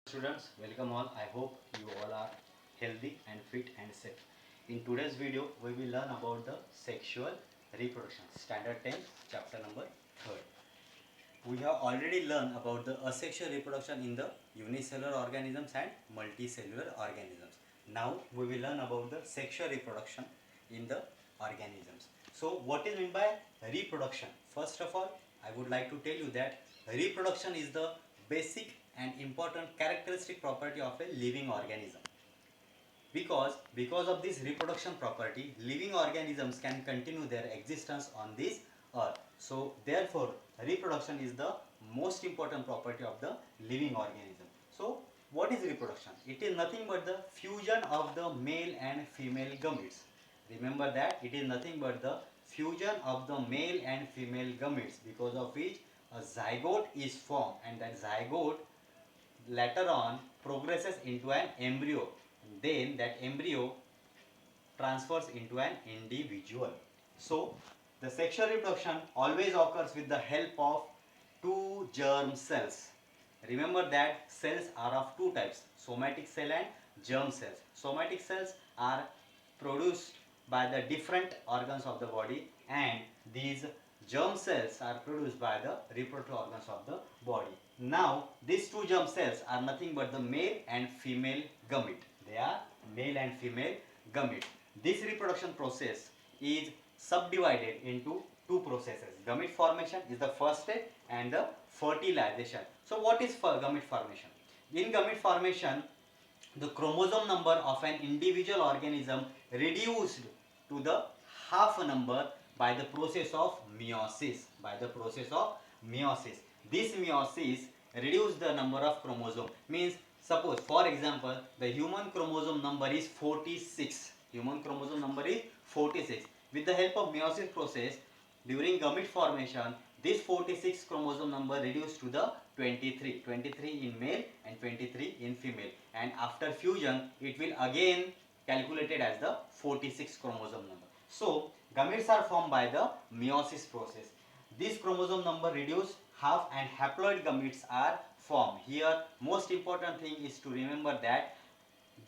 Students, welcome all. I hope you all are healthy and fit and safe. In today's video, we will learn about the sexual reproduction, standard 10, chapter number 3rd. We have already learned about the asexual reproduction in the unicellular organisms and multicellular organisms. Now we will learn about the sexual reproduction in the organisms. So what is meant by reproduction? First of all, I would like to tell you that reproduction is the basic and important characteristic property of a living organism. Because of this reproduction property, living organisms can continue their existence on this earth. So therefore reproduction is the most important property of the living organism. So what is reproduction? It is nothing but the fusion of the male and female gametes. Remember that it is nothing but the fusion of the male and female gametes, because of which a zygote is formed, and that zygote later on progresses into an embryo. Then that embryo transfers into an individual. So the sexual reproduction always occurs with the help of two germ cells. Remember that cells are of two types, somatic cell and germ cells. Somatic cells are produced by the different organs of the body, and these germ cells are produced by the reproductive organs of the body. Now these two germ cells are nothing but the male and female gamete. They are male and female gamete. This reproduction process is subdivided into two processes. Gamete formation is the first step, and the fertilization. So what is gamete formation? In gamete formation, the chromosome number of an individual organism reduced to the half number by the process of meiosis. This meiosis reduces the number of chromosome. Means, suppose for example the human chromosome number is 46. With the help of meiosis process, during gamete formation, this 46 chromosome number reduced to the 23 in male and 23 in female, and after fusion it will again calculated as the 46 chromosome number. So gametes are formed by the meiosis process. This chromosome number reduced half and haploid gametes are formed. Here most important thing is to remember that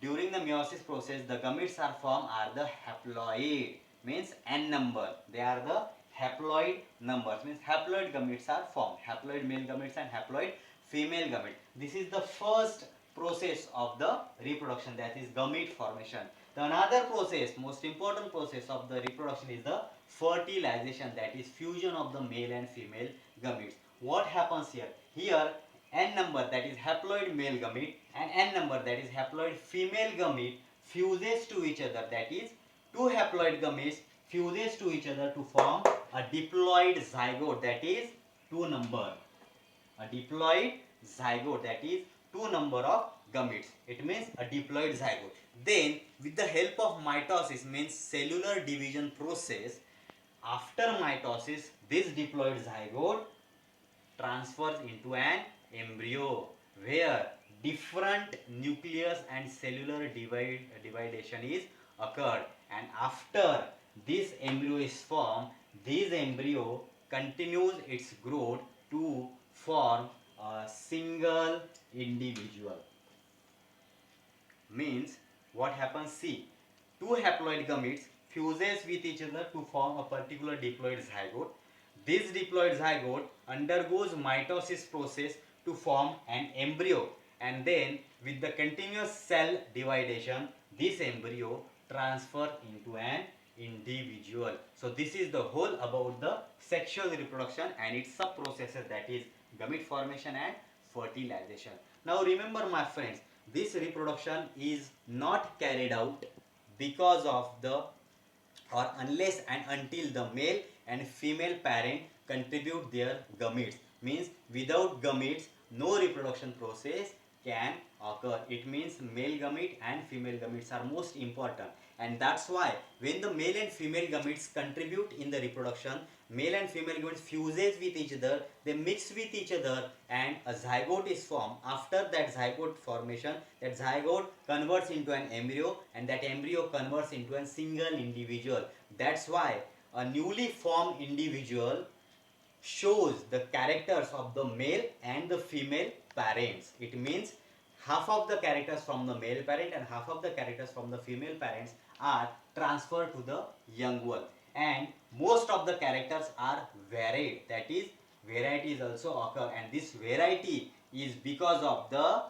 during the meiosis process the gametes are formed are the haploid, means n number. They are the haploid numbers, means haploid gametes are formed. Haploid male gametes and haploid female gametes. This is the first process of the reproduction, that is gamete formation. The another process, most important process of the reproduction, is the fertilization, that is fusion of the male and female gametes. What happens here? Here n number, that is haploid male gamete, and n number, that is haploid female gamete, fuses to each other, that is two haploid gametes fuses to each other to form a diploid zygote, that is two number. A diploid zygote, that is two number of gametes. It means a diploid zygote. Then with the help of mitosis, means cellular division process, after mitosis this diploid zygote transfers into an embryo, where different nucleus and cellular dividation is occurred, and after this embryo is formed, this embryo continues its growth to form a single individual. Means what happens? See, two haploid gametes fuses with each other to form a particular diploid zygote. This diploid zygote undergoes mitosis process to form an embryo, and then with the continuous cell dividation this embryo transfer into an individual. So this is the whole about the sexual reproduction and its sub processes, that is gamete formation and fertilization. Now remember my friends, this reproduction is not carried out because of the, or unless and until the male and female parent contribute their gametes. Means without gametes no reproduction process can occur. It means male gamete and female gametes are most important, and that's why when the male and female gametes contribute in the reproduction, male and female gametes fuses with each other, they mix with each other, and a zygote is formed. After that zygote formation, that zygote converts into an embryo, and that embryo converts into a single individual. That's why a newly formed individual shows the characters of the male and the female parents. It means half of the characters from the male parent and half of the characters from the female parents are transferred to the young one, and most of the characters are varied, that is varieties also occur, and this variety is because of the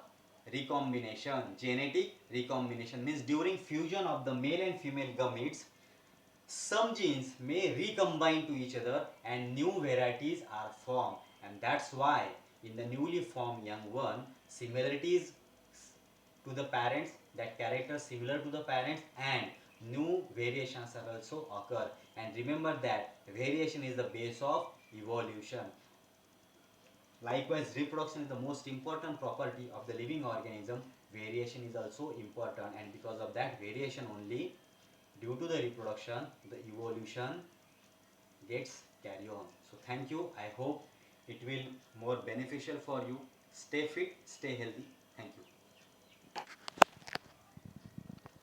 recombination. Genetic recombination means during fusion of the male and female gametes, some genes may recombine to each other and new varieties are formed, and that's why in the newly formed young one, similarities to the parents, that character similar to the parents, and new variations are also occur. And remember that variation is the base of evolution. Likewise, reproduction is the most important property of the living organism. Variation is also important, and because of that variation only, due to the reproduction, the evolution gets carry on. So thank you. I hope it will more beneficial for you. Stay fit, stay healthy.